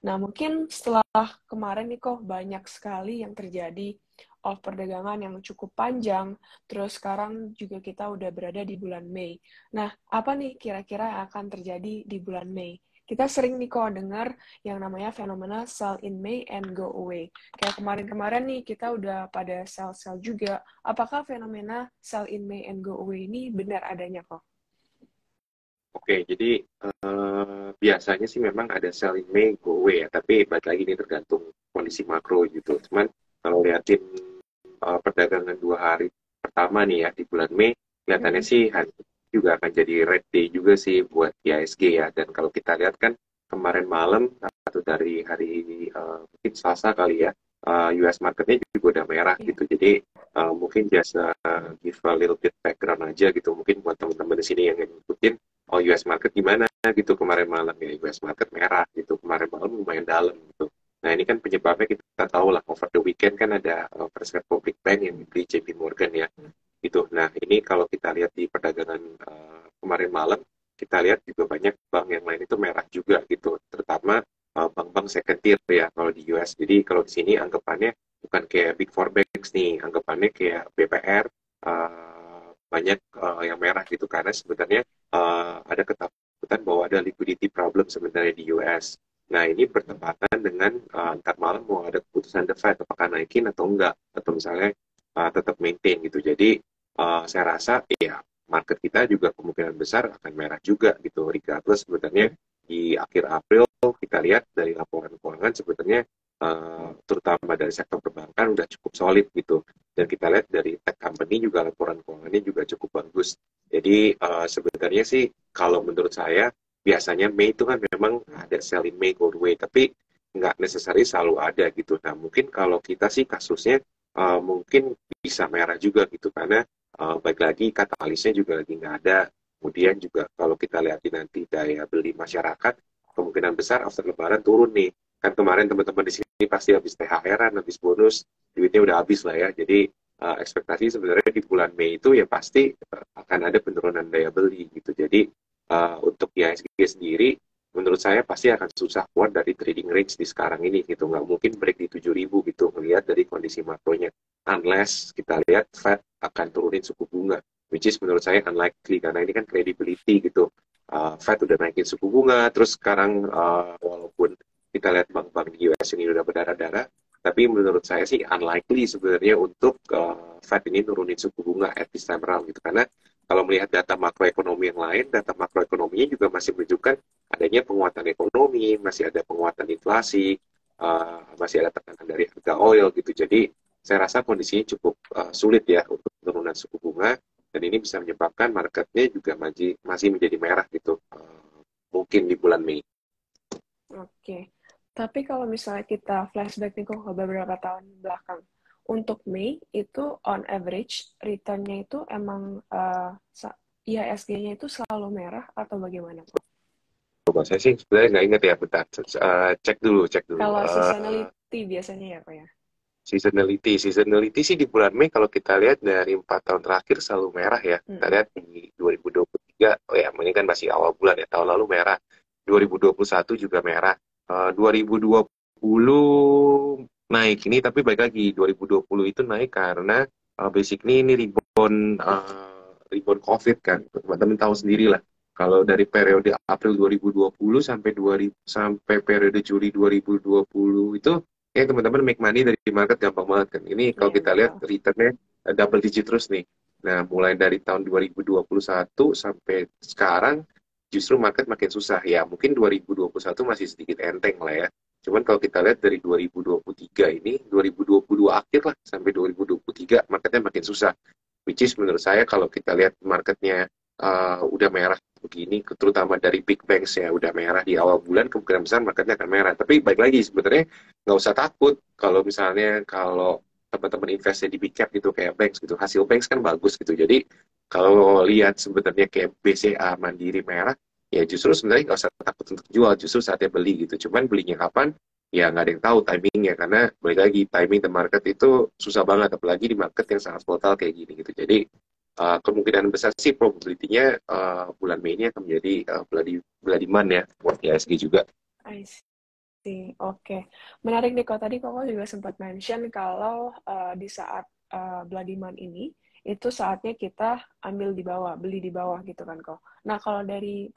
Nah, mungkin setelah kemarin nih kok banyak sekali yang terjadi perdagangan yang cukup panjang, terus sekarang juga kita udah berada di bulan Mei. Nah, apa nih kira-kira yang akan terjadi di bulan Mei? Kita sering nih kok dengar yang namanya fenomena sell in May and go away. Kayak kemarin-kemarin nih kita udah pada sell-sell juga. Apakah fenomena sell in May and go away ini benar adanya kok? Oke, jadi biasanya sih memang ada sell in May, go away ya. Tapi balik lagi ini tergantung kondisi makro gitu. Cuman kalau liatin perdagangan 2 hari pertama nih ya di bulan Mei, kelihatannya Mm-mm. sih hari ini juga akan jadi red day juga sih buat IHSG ya. Dan kalau kita lihat kan kemarin malam atau dari hari mungkin Selasa kali ya, US marketnya juga udah merah Iya. gitu. Jadi mungkin just give a little bit background aja gitu. Mungkin buat teman-teman di sini yang ngikutin, oh US market gimana gitu kemarin malam ya, US market merah gitu kemarin malam lumayan dalam gitu. Nah ini kan penyebabnya kita tahu lah, over the weekend kan ada First Republic Bank yang dibeli JP Morgan ya gitu. Nah ini kalau kita lihat di perdagangan kemarin malam, kita lihat juga banyak bank yang lain itu merah juga gitu, terutama bank-bank second tier ya kalau di US. Jadi kalau di sini anggapannya bukan kayak big four banks nih, anggapannya kayak BPR, banyak yang merah gitu karena sebenarnya ada ketakutan bahwa ada liquidity problem sebenarnya di US. Nah, ini bertepatan dengan ntar malam mau ada keputusan The Fed apakah naikin atau enggak, atau misalnya tetap maintain gitu. Jadi, saya rasa ya market kita juga kemungkinan besar akan merah juga gitu. Regardless sebenarnya di akhir April kita lihat dari laporan keuangan sebenarnya terutama dari sektor perbankan udah cukup solid gitu. Dan kita lihat dari tech company juga laporan keuangannya juga cukup bagus. Jadi sebenarnya sih kalau menurut saya biasanya Mei itu kan memang ada selling Mei go away, tapi nggak necessary selalu ada gitu. Nah mungkin kalau kita sih kasusnya mungkin bisa merah juga gitu karena baik lagi katalisnya juga lagi nggak ada. Kemudian juga kalau kita lihat nanti daya beli masyarakat, kemungkinan besar after lebaran turun nih. Kan kemarin teman-teman di sini pasti habis THR-an, habis bonus, duitnya udah habis lah ya. Jadi ekspektasi sebenarnya di bulan Mei itu ya pasti akan ada penurunan daya beli gitu. Jadi untuk IHSG sendiri menurut saya pasti akan susah keluar dari trading range di sekarang ini gitu. Nggak mungkin break di 7.000 gitu melihat dari kondisi makronya. Unless kita lihat Fed akan turunin suku bunga, which is menurut saya unlikely karena ini kan credibility gitu. Fed udah naikin suku bunga, terus sekarang walaupun kita lihat bank-bank di US ini udah berdarah-darah, tapi menurut saya sih unlikely sebenarnya untuk Fed ini nurunin suku bunga at this time around gitu. Karena kalau melihat data makroekonomi yang lain, data makroekonominya juga masih menunjukkan adanya penguatan ekonomi, masih ada penguatan inflasi, masih ada tekanan dari harga oil gitu. Jadi saya rasa kondisinya cukup sulit ya untuk penurunan suku bunga dan ini bisa menyebabkan marketnya juga masih menjadi merah gitu. Mungkin di bulan Mei. Oke. Tapi kalau misalnya kita flashback nih kok ke beberapa tahun belakang, untuk Mei itu on average return-nya itu emang IHSG-nya itu selalu merah atau bagaimana kok? Coba saya sih sebenarnya nggak ingat ya, bentar. Cek dulu, cek dulu. Kalau seasonality biasanya ya kok ya? Seasonality sih di bulan Mei kalau kita lihat dari 4 tahun terakhir selalu merah ya. Kita Mm-mm. lihat di 2023, oh ya ini kan masih awal bulan ya, tahun lalu merah. 2021 juga merah. 2020 naik ini, tapi baik lagi 2020 itu naik karena basically ini rebound COVID kan. Teman-teman tahu sendiri lah. Kalau dari periode April 2020 sampai periode Juli 2020 itu teman-teman make money dari market gampang banget kan. Ini kalau Iya, kita lihat betul. returnnya double digit terus nih. Nah, mulai dari tahun 2021 sampai sekarang justru market makin susah. Ya, mungkin 2021 masih sedikit enteng lah ya. Cuman kalau kita lihat dari 2023 ini, 2022 akhir lah sampai 2023 marketnya makin susah. Which is menurut saya kalau kita lihat marketnya udah merah begini, terutama dari big banks ya udah merah di awal bulan, kemungkinan besar marketnya akan merah. Tapi baik lagi sebenarnya nggak usah takut kalau misalnya kalau teman-teman investnya di big cap gitu kayak banks gitu, hasil banks kan bagus gitu. Jadi kalau lihat sebenarnya kayak BCA Mandiri merah, ya justru sebenarnya nggak usah takut untuk jual, justru saatnya beli gitu. Cuman belinya kapan? Ya nggak ada yang tahu timingnya karena balik lagi timing the market itu susah banget apalagi di market yang sangat volatile kayak gini gitu. Jadi kemungkinan besar sih probability-nya bulan Mei ini akan menjadi bloody, bloody month ya buat IHSG juga. I see. sih. Oke. Menarik nih kok. Tadi Koko juga sempat mention kalau di saat blood demand ini, itu saatnya kita ambil di bawah, beli di bawah gitu kan kok. Nah, kalau dari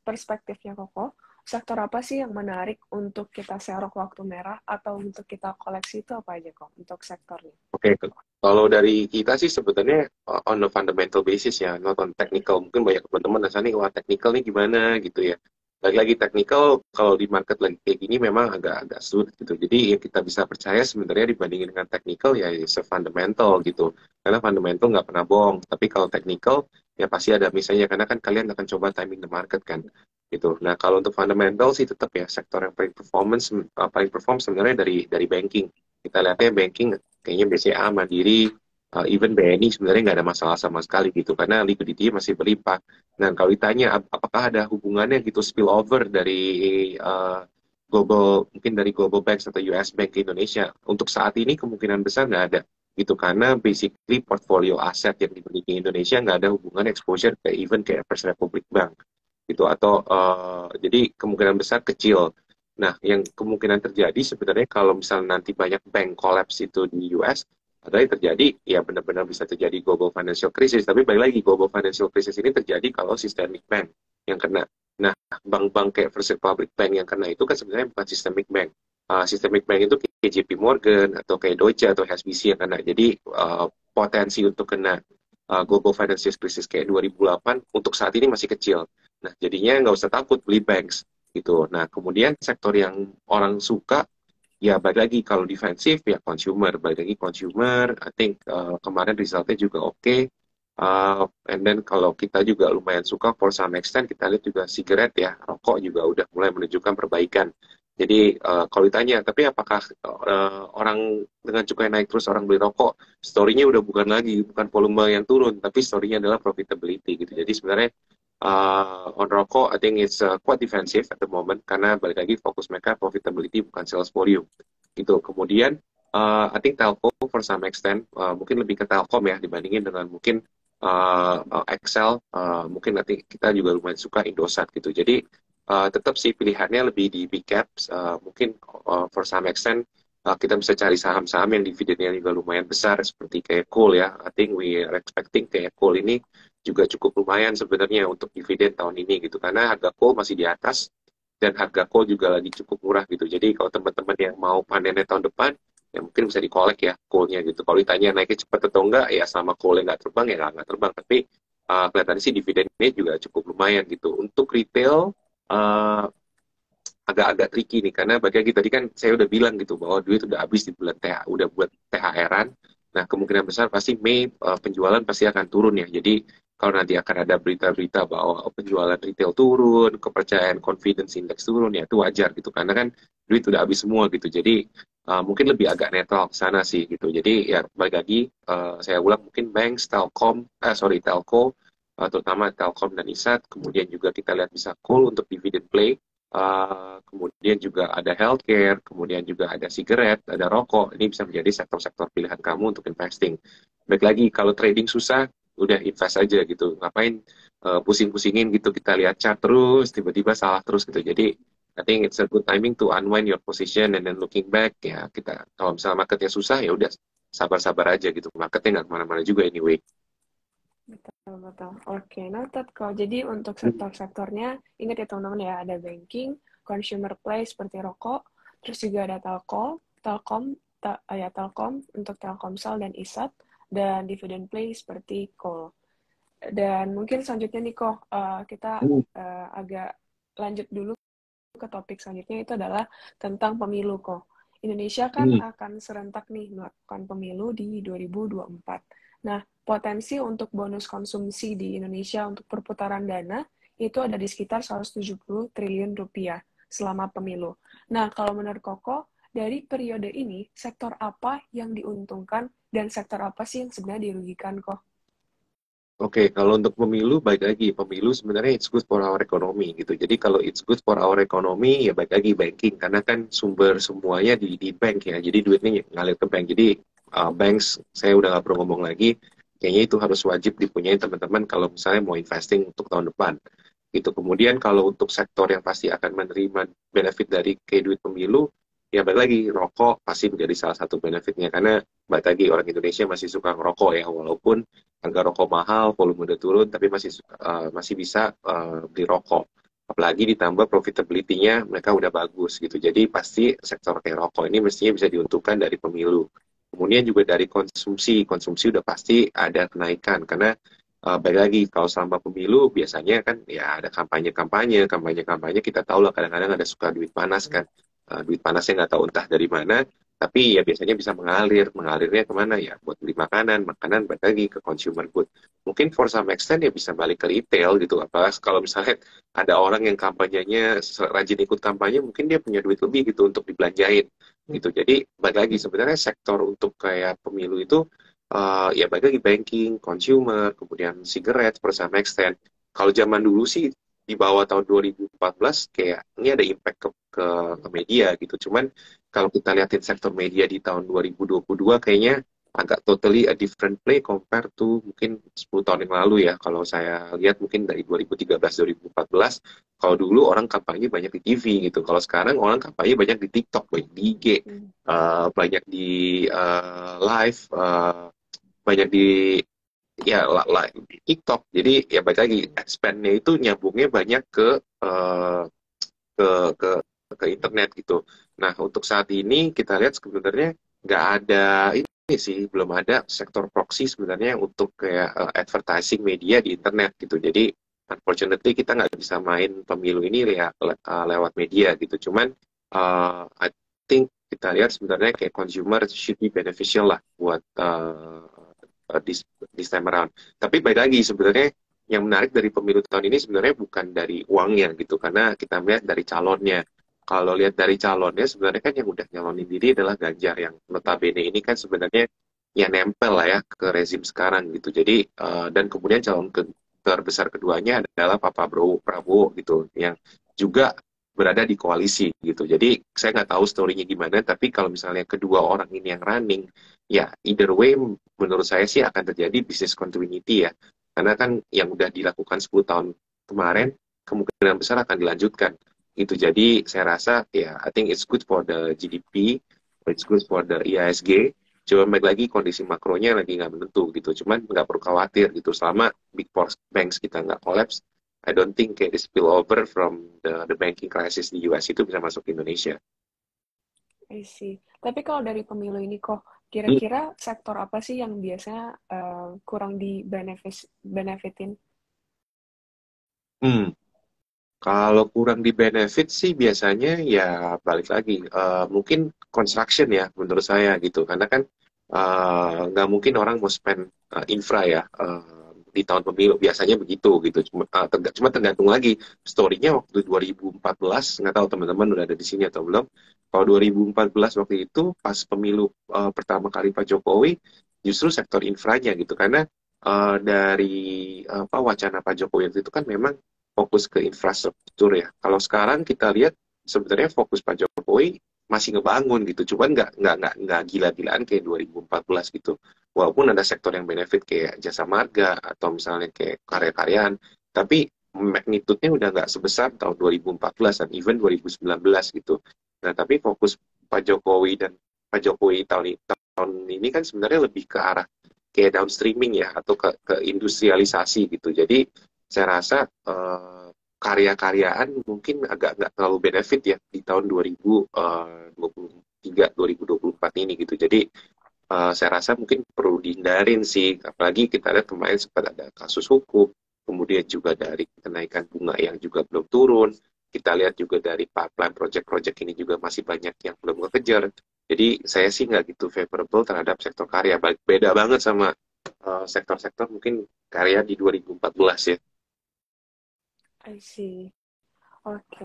perspektifnya Koko, sektor apa sih yang menarik untuk kita serok waktu merah atau untuk kita koleksi itu apa aja kok untuk sektornya? Oke, kalau dari kita sih sebenarnya on the fundamental basis ya, not on technical. Mungkin banyak teman-teman rasanya nih, wah technical nih gimana gitu ya. Lagi-lagi technical, kalau di market lagi kayak gini memang agak-agak sulit gitu. Jadi yang kita bisa percaya sebenarnya dibandingin dengan technical ya fundamental gitu. Karena fundamental nggak pernah bohong. Tapi kalau technical ya pasti ada misalnya, karena kan kalian akan coba timing the market kan gitu. Nah kalau untuk fundamental sih tetap ya sektor yang paling perform sebenarnya dari banking. Kita lihatnya banking kayaknya BCA, Mandiri, even BNI sebenarnya nggak ada masalah sama sekali gitu karena liquidity masih berlimpah. Nah kalau ditanya apakah ada hubungannya gitu spillover dari mungkin dari global banks atau US Bank ke Indonesia, untuk saat ini kemungkinan besar nggak ada gitu karena basically portfolio aset yang dimiliki Indonesia nggak ada hubungan exposure ke even kayak First Republic Bank gitu atau jadi kemungkinan besar kecil. Nah, yang kemungkinan terjadi sebenarnya kalau misalnya nanti banyak bank collapse itu di US, adalah yang terjadi ya benar-benar bisa terjadi global financial crisis. Tapi balik lagi global financial crisis ini terjadi kalau systemic bank yang kena. Nah, bank-bank kayak First Republic Bank yang kena itu kan sebenarnya bukan systemic bank. Systemic bank itu kayak JP Morgan atau kayak Deutsche atau HSBC yang kena. Jadi potensi untuk kena global financial crisis kayak 2008 untuk saat ini masih kecil. Nah, jadinya nggak usah takut beli banks gitu. Nah, kemudian sektor yang orang suka ya balik lagi kalau defensif ya consumer, balik lagi consumer. I think kemarin resultnya juga oke. And then kalau kita juga lumayan suka for some extent kita lihat juga sigaret ya, rokok juga udah mulai menunjukkan perbaikan. Jadi kalau ditanya, tapi apakah orang dengan cukai naik terus orang beli rokok, story-nya udah bukan volume yang turun, tapi story-nya adalah profitability gitu. Jadi sebenarnya on rokok, I think it's quite defensive at the moment karena balik lagi fokus mereka profitability bukan sales volume gitu. Kemudian I think telco for some extent mungkin lebih ke telkom ya dibandingin dengan mungkin Excel, mungkin nanti kita juga lumayan suka Indosat gitu. Jadi tetap sih pilihannya lebih di big caps, mungkin for some extent kita bisa cari saham-saham yang dividennya juga lumayan besar seperti kayak Coal ya. I think we are expecting kayak Coal ini juga cukup lumayan sebenarnya untuk dividen tahun ini gitu karena harga coal masih di atas dan harga coal juga lagi cukup murah gitu. Jadi kalau teman-teman yang mau panennya tahun depan ya mungkin bisa dikolek ya coalnya gitu. Kalau ditanya naiknya cepat atau enggak ya sama coalnya nggak terbang ya nggak terbang. Tapi kelihatannya sih dividennya juga cukup lumayan gitu. Untuk retail uh, agak-agak tricky nih karena bagi lagi tadi kan saya udah bilang gitu bahwa duit udah habis di bulan udah buat THR-an. Nah, kemungkinan besar pasti Mei penjualan pasti akan turun ya. Jadi kalau nanti akan ada berita-berita bahwa penjualan retail turun, kepercayaan confidence index turun ya itu wajar gitu karena kan duit udah habis semua gitu. Jadi mungkin lebih agak netral ke sana sih gitu. Jadi ya balik lagi saya ulang mungkin bank, telco terutama Telkom dan ISAT, kemudian juga kita lihat bisa cool untuk dividend play. Kemudian juga ada healthcare, kemudian juga ada sigaret, ada rokok. Ini bisa menjadi sektor-sektor pilihan kamu untuk investing. Baik lagi, kalau trading susah, udah invest aja gitu. Ngapain pusing-pusingin gitu, kita lihat chart terus, tiba-tiba salah terus gitu. Jadi, I think it's a good timing to unwind your position and then looking back. Ya, kita kalau misalnya marketnya susah, ya udah sabar-sabar aja gitu. Marketnya nggak kemana-mana juga anyway. Betul, betul. Oke, noted kok. Jadi untuk sektor-sektornya, ingat ya teman-teman ya, ada banking, consumer play seperti rokok, terus juga ada telkom untuk Telkomsel dan ISAT, dan dividend play seperti coal. Dan mungkin selanjutnya nih kok, kita agak lanjut dulu ke topik selanjutnya itu adalah tentang pemilu kok. Indonesia kan akan serentak nih melakukan pemilu di 2024. Nah, potensi untuk bonus konsumsi di Indonesia untuk perputaran dana itu ada di sekitar 170 triliun rupiah selama pemilu. Nah, kalau menurut Koko, dari periode ini, sektor apa yang diuntungkan dan sektor apa sih yang sebenarnya dirugikan kok? Oke, kalau untuk pemilu, baik lagi. Pemilu sebenarnya it's good for our economy gitu. Jadi kalau it's good for our economy, ya baik lagi banking. Karena kan sumber semuanya di bank ya. Jadi duitnya ngalir ke bank. Jadi banks, saya udah nggak perlu ngomong lagi. Kayaknya itu harus wajib dipunyai teman-teman kalau misalnya mau investing untuk tahun depan. gitu. Kemudian kalau untuk sektor yang pasti akan menerima benefit dari kayak duit pemilu, ya balik lagi rokok pasti menjadi salah satu benefitnya karena balik lagi orang Indonesia masih suka ngerokok ya, walaupun harga rokok mahal, volume udah turun, tapi masih bisa beli rokok. Apalagi ditambah profitability-nya mereka udah bagus gitu. Jadi pasti sektor kayak rokok ini mestinya bisa diuntungkan dari pemilu. Kemudian juga dari konsumsi, konsumsi udah pasti ada kenaikan karena balik lagi kalau selama pemilu biasanya kan ya ada kampanye-kampanye, kampanye-kampanye kita tahu lah kadang-kadang ada suka duit panas kan. Duit panasnya nggak tahu entah dari mana, tapi ya biasanya bisa mengalirnya kemana ya buat beli makanan, makanan balik lagi ke consumer good. Mungkin for some extent ya bisa balik ke retail gitu, apalagi kalau misalnya ada orang yang kampanyenya rajin ikut kampanye, mungkin dia punya duit lebih gitu untuk dibelanjain gitu. Jadi balik lagi sebenarnya sektor untuk kayak pemilu itu ya balik lagi banking, consumer, kemudian cigarette, for some extent. Kalau zaman dulu sih di bawah tahun 2014 kayak ini ada impact ke media gitu. Cuman kalau kita lihatin sektor media di tahun 2022 kayaknya agak totally a different play compare to mungkin 10 tahun yang lalu ya. Kalau saya lihat mungkin dari 2013-2014, kalau dulu orang kampanye banyak di TV gitu. Kalau sekarang orang kampanye banyak di TikTok, banyak di IG, banyak di live, banyak di ya di TikTok. Jadi ya baik lagi expand-nya itu nyambungnya banyak eh, ke ke ke internet gitu. Nah, untuk saat ini kita lihat sebenarnya nggak ada ini sih, belum ada sektor proxy sebenarnya untuk kayak advertising media di internet gitu. Jadi unfortunately kita nggak bisa main pemilu ini lewat media gitu. Cuman I think kita lihat sebenarnya kayak consumer should be beneficial lah buat this time around. Tapi baik lagi sebenarnya yang menarik dari pemilu tahun ini sebenarnya bukan dari uangnya gitu, karena kita melihat dari calonnya. Kalau lihat dari calonnya sebenarnya kan yang udah nyalonin diri adalah Ganjar yang notabene ini kan sebenarnya yang nempel lah ya ke rezim sekarang gitu. Jadi dan kemudian terbesar keduanya adalah Pak Prabowo gitu yang juga berada di koalisi gitu. Jadi saya nggak tahu story-nya gimana, tapi kalau misalnya kedua orang ini yang running, ya either way menurut saya sih akan terjadi business continuity ya. Karena kan yang udah dilakukan 10 tahun kemarin, kemungkinan besar akan dilanjutkan. Gitu. Jadi saya rasa ya I think it's good for the GDP, it's good for the IISG. Cuma baik lagi kondisi makronya lagi nggak menentu gitu. Cuman nggak perlu khawatir gitu. Selama big four banks kita nggak collapse, I don't think kayak the spillover from the banking crisis di US itu bisa masuk ke Indonesia. I see. Tapi kalau dari pemilu ini kok, Hmm. kira-kira sektor apa sih yang biasanya kurang di benefitin? Hmm. Kalau kurang di benefit sih biasanya ya balik lagi mungkin construction ya menurut saya gitu karena kan nggak mungkin orang mau spend infra ya di tahun pemilu biasanya begitu gitu cuma tergantung lagi story-nya waktu 2014 nggak tahu teman-teman udah ada di sini atau belum. Kalau 2014 waktu itu pas pemilu pertama kali Pak Jokowi justru sektor infranya gitu karena dari apa wacana Pak Jokowi waktu itu kan memang fokus ke infrastruktur ya. Kalau sekarang kita lihat sebenarnya fokus Pak Jokowi masih ngebangun gitu, cuman nggak gila-gilaan kayak 2014 gitu. Walaupun ada sektor yang benefit kayak jasa marga atau misalnya kayak karya-karyaan, tapi magnitude-nya udah nggak sebesar tahun 2014 dan even 2019 gitu. Nah, tapi fokus Pak Jokowi dan Pak Jokowi tahun ini kan sebenarnya lebih ke arah kayak downstreaming ya atau ke industrialisasi gitu. Jadi saya rasa karya-karyaan mungkin agak nggak terlalu benefit ya di tahun 2023 2024 ini gitu. Jadi saya rasa mungkin perlu dihindarin sih, apalagi kita lihat kemarin sempat ada kasus hukum, kemudian juga dari kenaikan bunga yang juga belum turun, kita lihat juga dari pipeline project-project ini juga masih banyak yang belum kekejar. Jadi saya sih nggak gitu favorable terhadap sektor karya, beda banget sama sektor-sektor mungkin karya di 2014 ya. I see. Oke.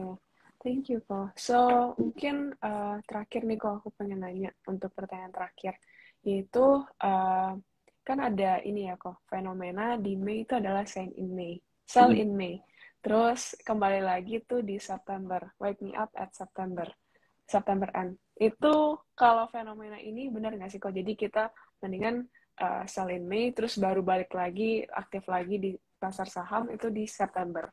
Thank you, kok. So, mungkin terakhir nih kok aku pengen nanya untuk pertanyaan terakhir. Yaitu, kan ada ini ya kok, fenomena di Mei itu adalah sell Hmm. in May. Terus kembali lagi tuh di September, wake me up at September end. Itu kalau fenomena ini benar nggak sih kok? Jadi kita mendingan sell in May, terus baru balik lagi, aktif lagi di pasar saham itu di September.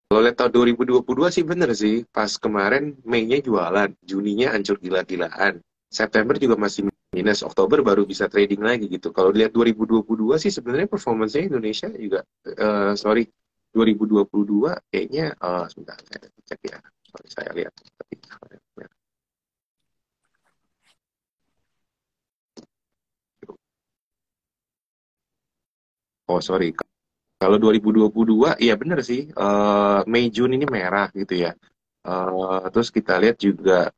Kalau lihat tahun 2022 sih bener sih, pas kemarin Mei-nya jualan, Juninya hancur gila-gilaan. September juga masih minus, Oktober baru bisa trading lagi gitu. Kalau lihat 2022 sih sebenarnya performanya Indonesia juga, sorry, 2022 kayaknya, sebentar, saya cek ya. Sorry, saya lihat. Oh, sorry. Kalau 2022, iya bener sih, Mei Juni ini merah gitu ya. Terus kita lihat juga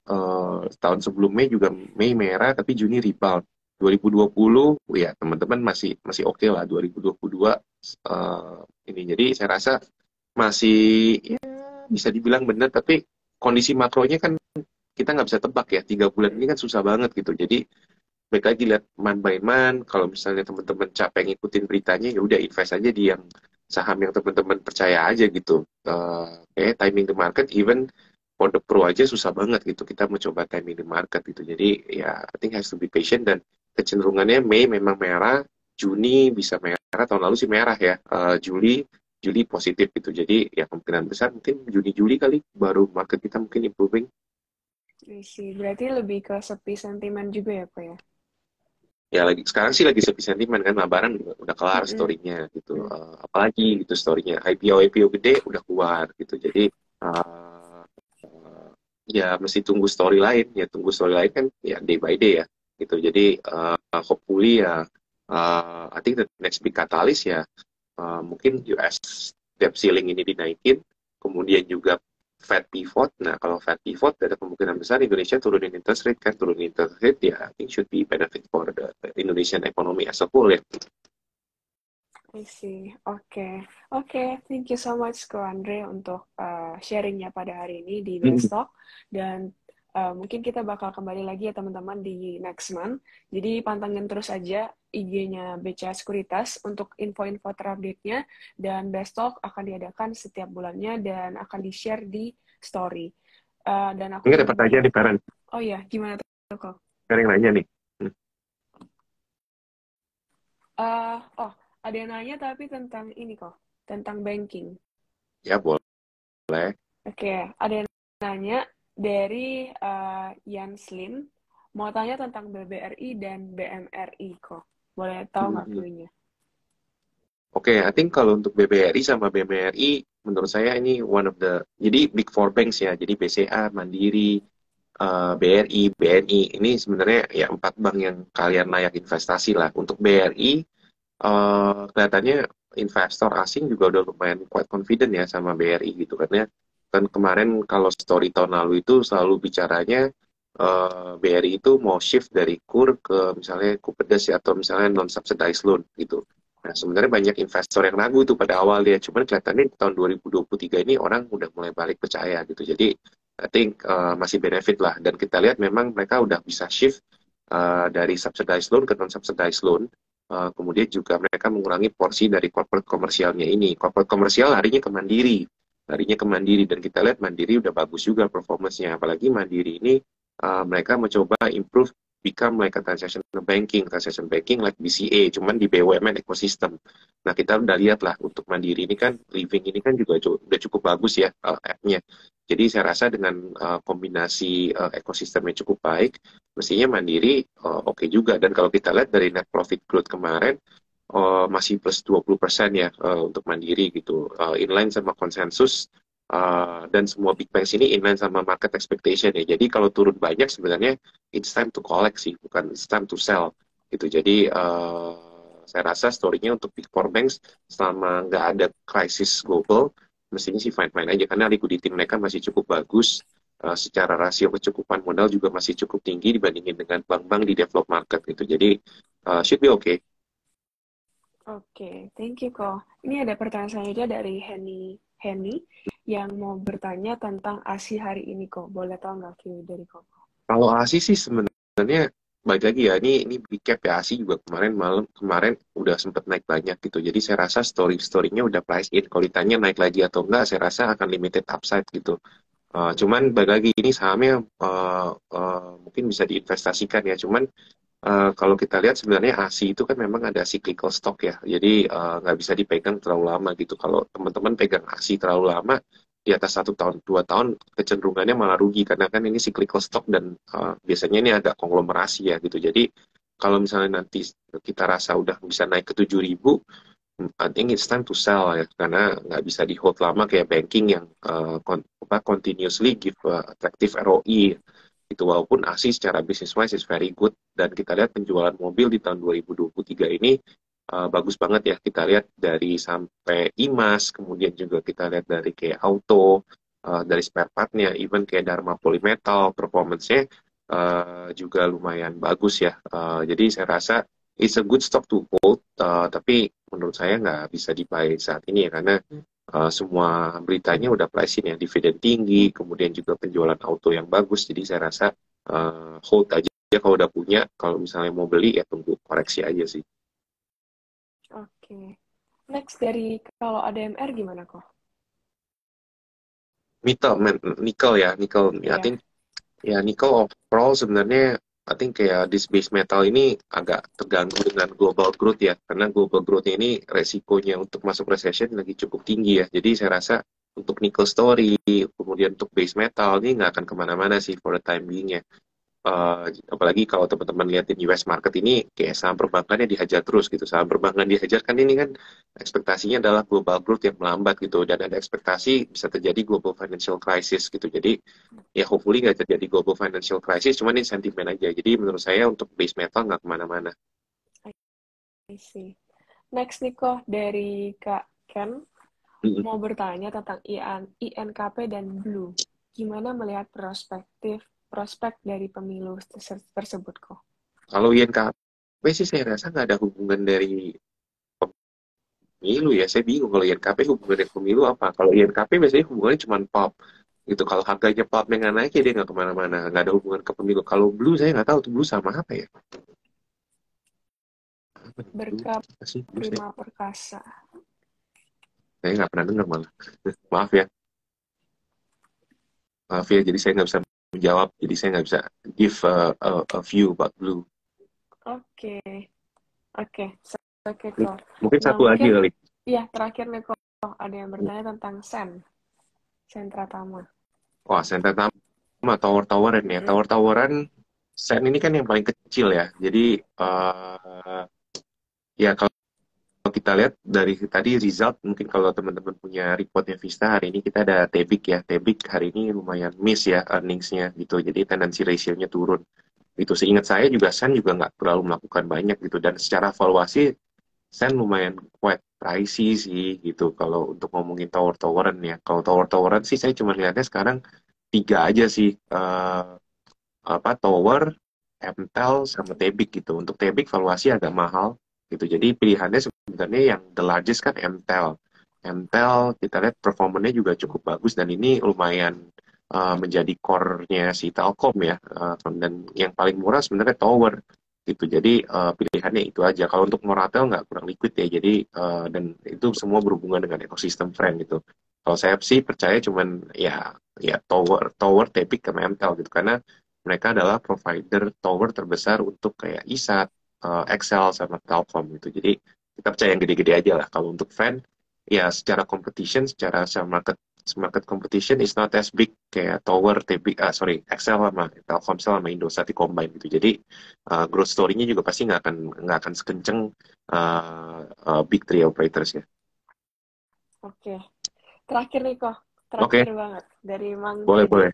tahun sebelum Mei juga Mei merah, tapi Juni rebound. 2020, ya teman-teman masih masih oke lah 2022 ini. Jadi saya rasa masih ya, bisa dibilang benar, tapi kondisi makronya kan kita nggak bisa tebak ya. 3 bulan ini kan susah banget gitu. Jadi baik lagi lihat man by man. Kalau misalnya teman-teman capek ngikutin beritanya, ya udah invest aja di yang saham yang teman-teman percaya aja gitu. Timing the market, even for the pro aja susah banget gitu. Kita mau coba timing the market gitu. Jadi ya I think has to be patient, dan kecenderungannya Mei memang merah, Juni bisa merah, tahun lalu sih merah ya. Juli Juli positif gitu. Jadi ya kemungkinan besar mungkin Juni-Juli kali baru market kita mungkin improving. Sih, berarti lebih ke sepi sentimen juga ya, Ko ya? Ya lagi sekarang sih lagi sepi sentimen kan, Lebaran udah kelar Mm-mm. story-nya gitu. Mm. Apalagi gitu story-nya IPO gede udah keluar gitu. Jadi uh, uh, ya mesti tunggu story lain, ya tunggu story lain kan ya day by day ya gitu. Jadi hopefully ya, I think the next big catalyst ya, mungkin US debt ceiling ini dinaikin, kemudian juga Fed pivot. Nah, kalau Fed pivot ada kemungkinan besar Indonesia turunin interest rate, kan turunin interest rate ya I think should be benefit for the Indonesian economy as a whole ya. I see. Oke. Oke, thank you so much Ko Andre untuk sharingnya pada hari ini di Bestok. Dan mungkin kita bakal kembali lagi ya teman-teman di next month. Jadi pantengin terus aja IG-nya BCA Sekuritas untuk info-info terupdate-nya. Dan Bestok akan diadakan setiap bulannya dan akan di-share di story. Dan aku Ini ada juga pertanyaan banyak... di parent, Oh iya, gimana tuh Ko? ada yang nanya nih. Hmm, Oh, ada yang nanya tapi tentang ini kok, tentang banking. ya boleh. Oke, ada yang nanya dari Yan Slim, mau tanya tentang BBRI dan BMRI kok. Boleh tahu nggak Hmm. view-nya? Oke, I think kalau untuk BBRI sama BMRI, menurut saya ini one of the, jadi big four banks ya, jadi BCA, Mandiri, BRI, BNI, ini sebenarnya ya 4 bank yang kalian layak investasi lah. Untuk BRI, kelihatannya investor asing juga udah lumayan quite confident ya sama BRI gitu, karena kan kemarin kalau story tahun lalu itu selalu bicaranya BRI itu mau shift dari KUR ke misalnya Kupedes ya, atau misalnya non subsidized loan gitu. Nah, sebenarnya banyak investor yang ragu tuh pada awal dia, cuman kelihatannya di tahun 2023 ini orang udah mulai balik percaya gitu. Jadi I think masih benefit lah, dan kita lihat memang mereka udah bisa shift dari subsidized loan ke non subsidized loan. Kemudian juga mereka mengurangi porsi dari corporate komersialnya ini. Corporate komersial larinya ke Mandiri, dan kita lihat Mandiri udah bagus juga performance-nya. Apalagi Mandiri ini mereka mencoba improve become like a transaction banking like BCA, cuman di BUMN ecosystem. Nah, kita udah lihat lah untuk Mandiri ini kan, Living ini kan juga udah cukup bagus ya app-nya. Jadi saya rasa dengan kombinasi ekosistemnya cukup baik, mestinya Mandiri oke juga. Dan kalau kita lihat dari net profit growth kemarin, masih plus 20% ya untuk Mandiri gitu. Inline sama konsensus, dan semua big banks ini inline sama market expectation ya. Jadi kalau turun banyak sebenarnya it's time to collect sih, bukan it's time to sell gitu. Jadi saya rasa story-nya untuk big four banks selama nggak ada krisis global, mestinya sih fine-fine aja karena liquidity mereka masih cukup bagus. Secara rasio kecukupan modal juga masih cukup tinggi dibandingin dengan bank-bank di develop market gitu. Jadi should be okay. Oke, thank you kok. Ini ada pertanyaan selanjutnya dari Henny yang mau bertanya tentang ASI hari ini kok. Boleh tahu nggak view dari kok? Kalau ASI sih sebenarnya baik lagi ya, ini big cap ya, ASI juga kemarin udah sempet naik banyak gitu. Jadi saya rasa story-storynya udah price in. Kalau ditanya naik lagi atau enggak, saya rasa akan limited upside gitu. Cuman baik lagi ini sahamnya mungkin bisa diinvestasikan ya. Cuman kalau kita lihat sebenarnya ASI itu kan memang ada cyclical stock ya. Jadi nggak bisa dipegang terlalu lama gitu. Kalau teman-teman pegang ASI terlalu lama, di atas 1 tahun, 2 tahun, kecenderungannya malah rugi karena kan ini cyclical stock dan biasanya ini agak konglomerasi ya gitu. Jadi kalau misalnya nanti kita rasa udah bisa naik ke 7.000, I think it's time to sell ya karena nggak bisa di hold lama kayak banking yang continuously give attractive ROE itu, walaupun ASI secara business wise is very good dan kita lihat penjualan mobil di tahun 2023 ini bagus banget ya, kita lihat dari sampai IMAS, kemudian juga kita lihat dari kayak auto, dari spare partnya, even kayak Dharma Polymetal performance-nya juga lumayan bagus ya. Jadi saya rasa it's a good stock to hold, tapi menurut saya nggak bisa dibuy saat ini ya karena semua beritanya udah price in ya, dividen tinggi, kemudian juga penjualan auto yang bagus, jadi saya rasa hold aja kalau udah punya, kalau misalnya mau beli ya tunggu koreksi aja sih. Oke. Next dari kalau ADMR gimana kok? Nickel ya, I Iya. think ya nickel overall sebenarnya I think kayak this base metal ini agak terganggu dengan global growth ya, karena global growth ini resikonya untuk masuk recession lagi cukup tinggi ya. Jadi saya rasa untuk nickel story, kemudian untuk base metal ini nggak akan kemana-mana sih for the time being ya. Apalagi kalau teman-teman liatin US market ini kayak saham perbankannya dihajar terus gitu. Saham perbankan dihajar kan ini kan ekspektasinya adalah global growth yang melambat gitu, dan ada ekspektasi bisa terjadi global financial crisis gitu. Jadi ya hopefully nggak terjadi global financial crisis, cuman ini sentimen aja. Jadi menurut saya untuk base metal nggak kemana-mana. I see. Next nih kok dari Kak Ken mau bertanya tentang INKP dan Blue. Gimana melihat prospek dari pemilu tersebut kok? Kalau INKP sih saya rasa nggak ada hubungan dari pemilu ya. Saya bingung kalau INKP hubungan dengan pemilu apa. Kalau INKP biasanya hubungannya cuma pop gitu. Kalau harganya popnya nggak naik ya dia nggak kemana-mana, nggak ada hubungan ke pemilu. Kalau Blue saya nggak tahu tuh Blue sama apa ya. Blue Berkap apa sih Blue, Prima Perkasa. saya nggak pernah dengar malah. Maaf ya, maaf ya. Jadi saya nggak bisa menjawab. Jadi saya nggak bisa give a view about Blue. Oke. Oke. Oke kok. Mungkin Nah satu lagi mungkin kali. ya terakhir nih kok ada yang bertanya tentang Sentra Tama. Wah, Sentra Tama tower-toweran ya. Mm-mm. Tower-toweran Sen ini kan yang paling kecil ya. Jadi ya kalau kita lihat dari tadi result, mungkin kalau teman-teman punya reportnya Vista hari ini kita ada Tebik ya. Tebik hari ini lumayan miss ya earningsnya gitu. Jadi tendency ratio-nya turun. Itu seingat saya juga Sen juga nggak terlalu melakukan banyak gitu. Dan secara valuasi Sen lumayan quite pricey sih gitu. Kalau untuk ngomongin tower-toweran ya. Kalau tower-toweran sih saya cuma lihatnya sekarang tiga aja sih. Apa Tower, MTEL sama Tebik gitu. Untuk Tebik valuasi agak mahal gitu. Jadi pilihannya sebenarnya yang the largest kan MTEL. MTEL kita lihat performanya juga cukup bagus dan ini lumayan menjadi core-nya si Telkom ya. Dan yang paling murah sebenarnya Tower gitu. Jadi pilihannya itu aja. Kalau untuk Moratel nggak kurang liquid ya. Jadi dan itu semua berhubungan dengan ekosistem friend gitu. Kalau saya sih percaya cuman ya Tower, Tebik sama MTEL gitu karena mereka adalah provider tower terbesar untuk kayak ISAT, Excel sama Telkom gitu. Jadi kita percaya yang gede-gede aja lah. Kalau untuk fan, ya secara competition, secara market competition is not as big kayak tower, TB, Excel sama Telkomsel sama Indosat di combine gitu. Jadi growth story-nya juga pasti nggak akan sekenceng big three operators ya. Oke. Terakhir nih kok. Oke, Terakhir banget dari Mang boleh Teddy. boleh.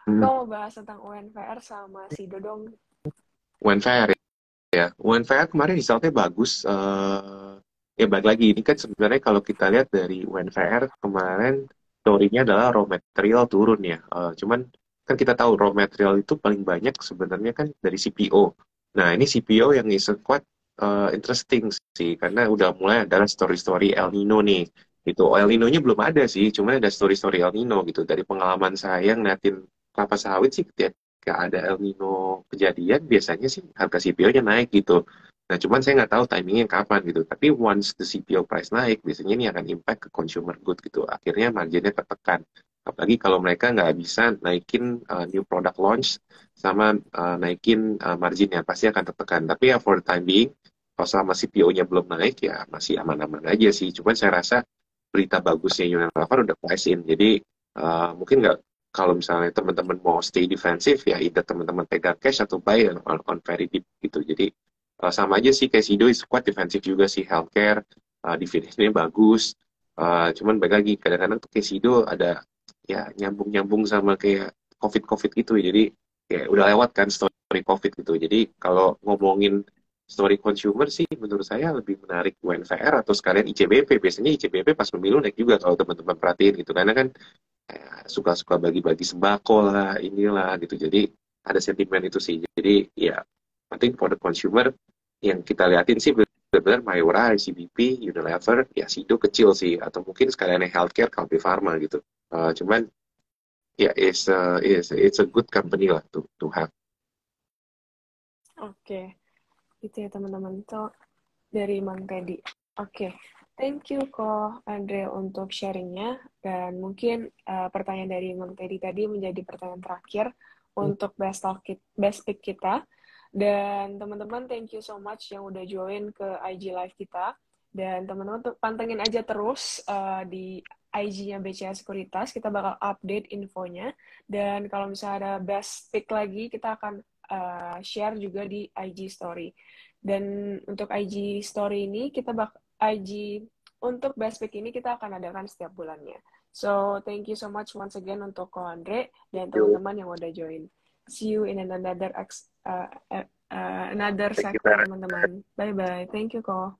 Hmm. Kau mau bahas tentang UNVR sama si Dodong. UNVR ya. UNVR kemarin resultnya bagus. Ya balik lagi, ini kan sebenarnya kalau kita lihat dari UNVR kemarin story-nya adalah raw material turun ya. Cuman kan kita tahu raw material itu paling banyak sebenarnya kan dari CPO. Nah ini CPO yang is quite interesting sih, karena udah mulai ada story-story El Nino nih. Gitu. El Nino-nya belum ada sih, cuman ada story-story El Nino gitu. Dari pengalaman saya ngeliatin kelapa sawit sih, ketika ada El Nino kejadian, biasanya sih harga CPO-nya naik gitu. Nah, cuman saya nggak tahu timingnya kapan gitu. Tapi once the CPO price naik, biasanya ini akan impact ke consumer good gitu. Akhirnya marginnya tertekan. Apalagi kalau mereka nggak bisa naikin new product launch sama naikin marginnya, pasti akan tertekan. Tapi ya for the time being, kalau selama CPO-nya belum naik, ya masih aman-aman aja sih. Cuman saya rasa berita bagusnya Unilever udah price in. Jadi Mungkin nggak, kalau misalnya teman-teman mau stay defensif ya either teman-teman pegang cash atau buy on very deep gitu. Jadi sama aja sih kayak Sido is quite defensif juga sih healthcare, dividennya bagus. Cuman balik lagi kadang-kadang tuh kayak Sido ada ya nyambung-nyambung sama kayak COVID-COVID gitu ya. Jadi kayak udah lewat kan story COVID gitu. Jadi kalau ngomongin story consumer sih menurut saya lebih menarik UNVR atau sekalian ICBP. Biasanya ICBP pas pemilu naik juga kalau teman-teman perhatiin gitu. Karena kan suka-suka bagi-bagi sembako lah, inilah gitu. Jadi ada sentimen itu sih. Jadi ya, I think for the consumer yang kita liatin sih benar-benar Mayora, ICBP, Unilever, ya Sido kecil sih. Atau mungkin sekalian yang healthcare, Kalbe Pharma gitu. Cuman ya it's a good company lah to have. Oke, itu ya teman-teman. Itu dari Mang Teddy. Oke, thank you kok Andre untuk sharingnya. Dan mungkin pertanyaan dari Mang Teddy tadi menjadi pertanyaan terakhir untuk best pick kita. Dan teman-teman, thank you so much yang udah join ke IG Live kita. Dan teman-teman pantengin aja terus di IG-nya BCA Sekuritas, kita bakal update infonya. Dan kalau misalnya ada best pick lagi, kita akan share juga di IG Story. Dan untuk IG Story ini, IG untuk best pick ini kita akan adakan setiap bulannya. So, thank you so much once again untuk Ko Andre dan teman-teman yang udah join. See you in another segmen, teman-teman. Bye-bye. Thank you, Ko.